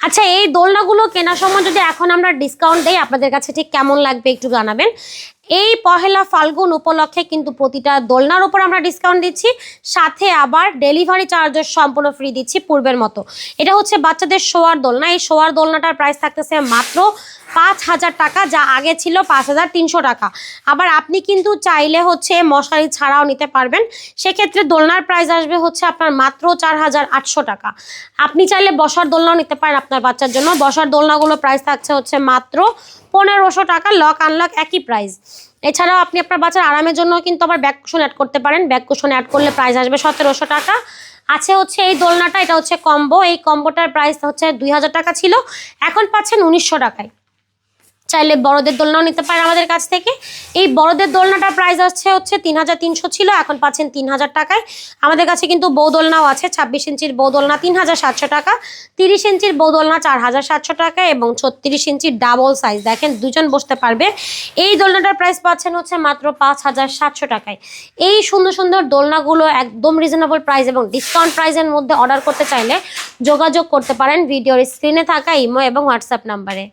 আচ্ছা, এই দোলনাগুলো কেনার সময় যদি এখন আমরা ডিসকাউন্ট দেই আপনাদের কাছে ঠিক কেমন লাগবে একটু জানাবেন। এই পহেলা ফাল্গুন উপলক্ষে কিন্তু প্রতিটা দোলনার উপর আমরা ডিসকাউন্ট দিচ্ছি, সাথে আবার ডেলিভারি চার্জেস সম্পূর্ণ ফ্রি দিচ্ছি পূর্বের মতো। এটা হচ্ছে বাচ্চাদের শোয়ার দোলনা। এই শোয়ার দোলনাটার প্রাইস থাকতেছে মাত্র 5,000 টাকা, যা আগে ছিল 5,300 টাকা। আবার আপনি কিন্তু চাইলে হচ্ছে মশারি ছাড়াও নিতে পারবেন, সেক্ষেত্রে দোলনার প্রাইস আসবে হচ্ছে আপনার মাত্র 4,800 টাকা। আপনি চাইলে বসার দোলনাও নিতে পারেন আপনার বাচ্চার জন্য। বসার দোলনাগুলো প্রাইস থাকছে হচ্ছে মাত্র 1,500 টাকা, লক আনলক একই প্রাইস। এছাড়াও আপনি আপনার বাচ্চার আরামের জন্য কিন্তু আবার ব্যাক কুশন অ্যাড করতে পারেন। ব্যাক কুশন অ্যাড করলে প্রাইস আসবে 1,700 টাকা। আছে হচ্ছে এই দোলনাটা, এটা হচ্ছে কম্বো। এই কম্বোটার প্রাইস হচ্ছে 2,000 টাকা ছিল, এখন পাচ্ছেন 1,900 টাকায়। চাইলে বড়দের দোলনাও নিতে পারেন আমাদের কাছ থেকে। এই বড়দের দোলনাটার প্রাইস হচ্ছে 3,300 ছিল, এখন পাচ্ছেন 3,000 টাকায়। আমাদের কাছে কিন্তু বউ দোলনাও আছে। 26 ইঞ্চির বউ দোলনা 3,700 টাকা, 30 ইঞ্চির বউ দোলনা 4,700 টাকা এবং 36 ইঞ্চির ডাবল সাইজ, দেখেন দুজন বসতে পারবে। এই দোলনাটার প্রাইস পাচ্ছেন হচ্ছে মাত্র 5,700 টাকায়। এই সুন্দর সুন্দর দোলনাগুলো একদম রিজনেবল প্রাইস এবং ডিসকাউন্ট প্রাইসের মধ্যে অর্ডার করতে চাইলে যোগাযোগ করতে পারেন ভিডিওর স্ক্রিনে থাকা ইমো এবং হোয়াটসঅ্যাপ নাম্বারে।